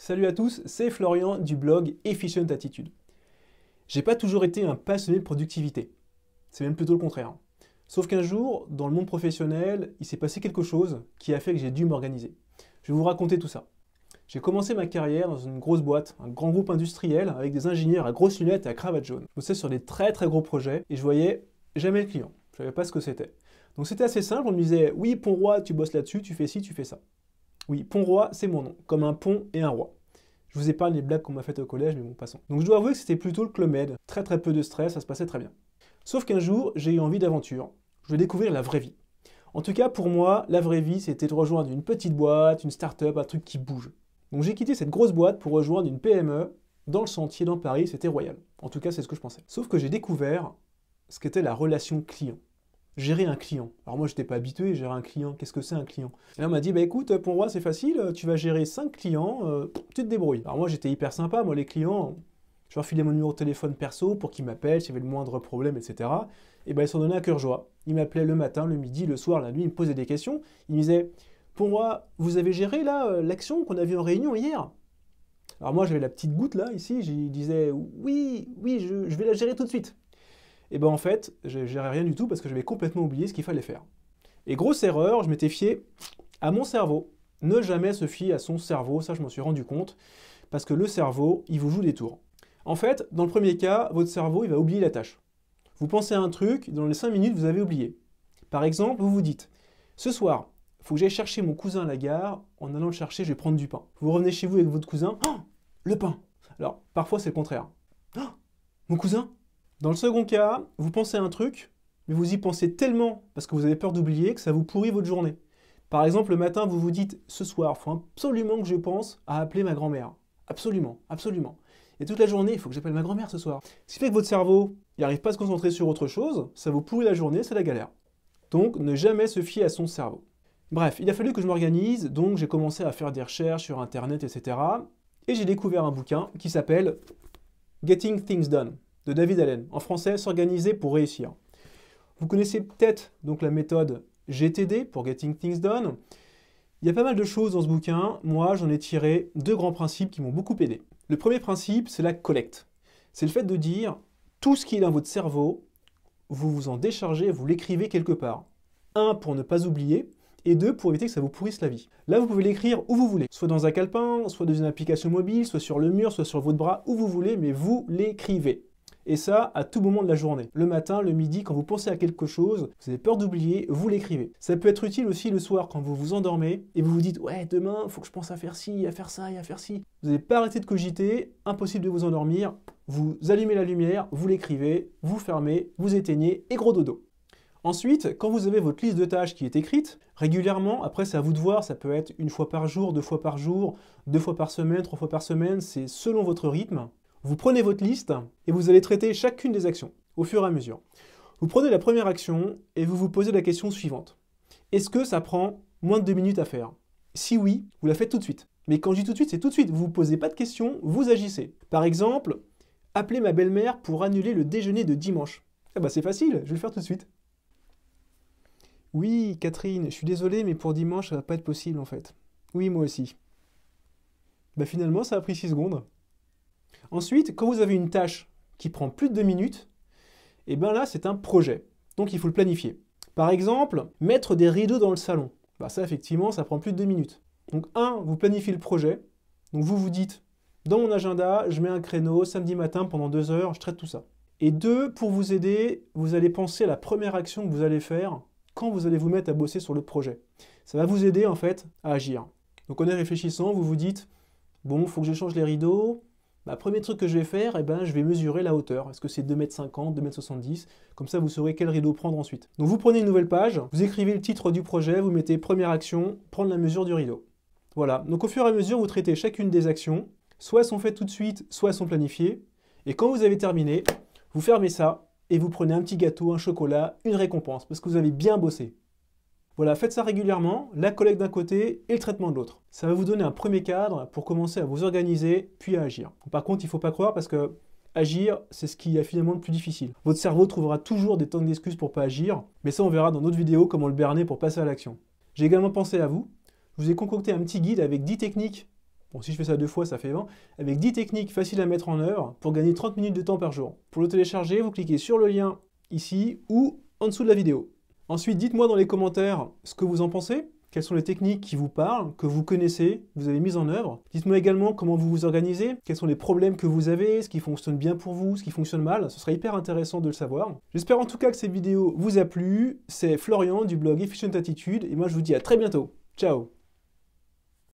Salut à tous, c'est Florian du blog Efficient Attitude. J'ai pas toujours été un passionné de productivité. C'est même plutôt le contraire. Sauf qu'un jour, dans le monde professionnel, il s'est passé quelque chose qui a fait que j'ai dû m'organiser. Je vais vous raconter tout ça. J'ai commencé ma carrière dans une grosse boîte, un grand groupe industriel avec des ingénieurs à grosses lunettes et à cravate jaune. Je bossais sur des très gros projets et je voyais jamais le client. Je savais pas ce que c'était. Donc c'était assez simple, on me disait « Oui, Pont Roi, tu bosses là-dessus, tu fais ci, tu fais ça. » Oui, Pont Roi, c'est mon nom, comme un pont et un roi. Je vous épargne les blagues qu'on m'a faites au collège, mais bon, passons. Donc je dois avouer que c'était plutôt le Club Med, très peu de stress, ça se passait très bien. Sauf qu'un jour, j'ai eu envie d'aventure. Je veux découvrir la vraie vie. En tout cas, pour moi, la vraie vie, c'était de rejoindre une petite boîte, une start-up, un truc qui bouge. Donc j'ai quitté cette grosse boîte pour rejoindre une PME, dans le Sentier, dans Paris, c'était royal. En tout cas, c'est ce que je pensais. Sauf que j'ai découvert ce qu'était la relation client. Gérer un client. Alors moi, je n'étais pas habitué à gérer un client. Qu'est-ce que c'est un client? Et là, on m'a dit, bah écoute, pour moi, c'est facile, tu vas gérer 5 clients, tu te débrouilles. Alors moi, j'étais hyper sympa, moi, les clients, je leur filais mon numéro de téléphone perso pour qu'ils m'appellent s'il y avait le moindre problème, etc. Et ben ils s'en donnaient à cœur joie. Ils m'appelaient le matin, le midi, le soir, la nuit, ils me posaient des questions. Ils me disaient, pour moi, vous avez géré là l'action qu'on a vue en réunion hier? Alors moi, j'avais la petite goutte là, ici, je disais, oui, je vais la gérer tout de suite. Et ben en fait, je ne gérais rien du tout parce que j'avais complètement oublié ce qu'il fallait faire. Et grosse erreur, je m'étais fié à mon cerveau. Ne jamais se fier à son cerveau, ça je m'en suis rendu compte, parce que le cerveau, il vous joue des tours. En fait, dans le premier cas, votre cerveau, il va oublier la tâche. Vous pensez à un truc, dans les 5 minutes, vous avez oublié. Par exemple, vous vous dites, ce soir, il faut que j'aille chercher mon cousin à la gare, en allant le chercher, je vais prendre du pain. Vous revenez chez vous avec votre cousin, oh, le pain. Alors, parfois c'est le contraire. Oh, mon cousin? Dans le second cas, vous pensez à un truc, mais vous y pensez tellement parce que vous avez peur d'oublier que ça vous pourrit votre journée. Par exemple, le matin, vous vous dites « Ce soir, il faut absolument que je pense à appeler ma grand-mère. Absolument, absolument. Et toute la journée, il faut que j'appelle ma grand-mère ce soir. » Ce qui fait que votre cerveau n'arrive pas à se concentrer sur autre chose, ça vous pourrit la journée, c'est la galère. Donc, ne jamais se fier à son cerveau. Bref, il a fallu que je m'organise, donc j'ai commencé à faire des recherches sur Internet, etc. Et j'ai découvert un bouquin qui s'appelle « Getting Things Done » de David Allen. En français, s'organiser pour réussir. Vous connaissez peut-être donc la méthode GTD pour Getting Things Done. Il y a pas mal de choses dans ce bouquin. Moi, j'en ai tiré 2 grands principes qui m'ont beaucoup aidé. Le premier principe, c'est la collecte. C'est le fait de dire tout ce qui est dans votre cerveau, vous vous en déchargez, vous l'écrivez quelque part. 1, pour ne pas oublier, et 2, pour éviter que ça vous pourrisse la vie. Là, vous pouvez l'écrire où vous voulez, soit dans un calepin, soit dans une application mobile, soit sur le mur, soit sur votre bras, où vous voulez, mais vous l'écrivez. Et ça, à tout moment de la journée. Le matin, le midi, quand vous pensez à quelque chose, vous avez peur d'oublier, vous l'écrivez. Ça peut être utile aussi le soir quand vous vous endormez et vous vous dites « Ouais, demain, il faut que je pense à faire ci, à faire ça et à faire ci ». Vous n'avez pas arrêté de cogiter, impossible de vous endormir, vous allumez la lumière, vous l'écrivez, vous fermez, vous éteignez et gros dodo. Ensuite, quand vous avez votre liste de tâches qui est écrite, régulièrement, après c'est à vous de voir, ça peut être 1 fois par jour, 2 fois par jour, 2 fois par semaine, 3 fois par semaine, c'est selon votre rythme. Vous prenez votre liste et vous allez traiter chacune des actions, au fur et à mesure. Vous prenez la première action et vous vous posez la question suivante. Est-ce que ça prend moins de 2 minutes à faire? Si oui, vous la faites tout de suite. Mais quand je dis tout de suite, c'est tout de suite. Vous ne vous posez pas de questions, vous agissez. Par exemple, appeler ma belle-mère pour annuler le déjeuner de dimanche. Ah bah c'est facile, je vais le faire tout de suite. Oui, Catherine, je suis désolé, mais pour dimanche, ça va pas être possible en fait. Oui, moi aussi. Bah finalement, ça a pris 6 secondes. Ensuite, quand vous avez une tâche qui prend plus de 2 minutes, et bien là, c'est un projet. Donc, il faut le planifier. Par exemple, mettre des rideaux dans le salon. Bah, ça, effectivement, ça prend plus de 2 minutes. Donc, 1, vous planifiez le projet. Donc, vous vous dites, dans mon agenda, je mets un créneau, samedi matin, pendant 2 heures, je traite tout ça. Et 2, pour vous aider, vous allez penser à la première action que vous allez faire quand vous allez vous mettre à bosser sur le projet. Ça va vous aider, en fait, à agir. Donc, en y réfléchissant, vous vous dites, bon, il faut que je change les rideaux. Bah, premier truc que je vais faire, je vais mesurer la hauteur. Est-ce que c'est 2,50 m, 2,70 m? Comme ça, vous saurez quel rideau prendre ensuite. Donc vous prenez une nouvelle page, vous écrivez le titre du projet, vous mettez première action, prendre la mesure du rideau. Voilà. Donc au fur et à mesure, vous traitez chacune des actions. Soit elles sont faites tout de suite, soit elles sont planifiées. Et quand vous avez terminé, vous fermez ça et vous prenez un petit gâteau, un chocolat, une récompense, parce que vous avez bien bossé. Voilà, faites ça régulièrement, la collecte d'un côté et le traitement de l'autre. Ça va vous donner un premier cadre pour commencer à vous organiser, puis à agir. Par contre, il ne faut pas croire parce que agir, c'est ce qui est finalement le plus difficile. Votre cerveau trouvera toujours des tonnes d'excuses pour ne pas agir, mais ça on verra dans d'autres vidéos comment le berner pour passer à l'action. J'ai également pensé à vous. Je vous ai concocté un petit guide avec 10 techniques bon si je fais ça 2 fois ça fait 20, avec 10 techniques faciles à mettre en œuvre pour gagner 30 minutes de temps par jour. Pour le télécharger, vous cliquez sur le lien ici ou en dessous de la vidéo. Ensuite, dites-moi dans les commentaires ce que vous en pensez, quelles sont les techniques qui vous parlent, que vous connaissez, que vous avez mises en œuvre. Dites-moi également comment vous vous organisez, quels sont les problèmes que vous avez, ce qui fonctionne bien pour vous, ce qui fonctionne mal, ce serait hyper intéressant de le savoir. J'espère en tout cas que cette vidéo vous a plu, c'est Florian du blog Efficient Attitude, et moi je vous dis à très bientôt. Ciao!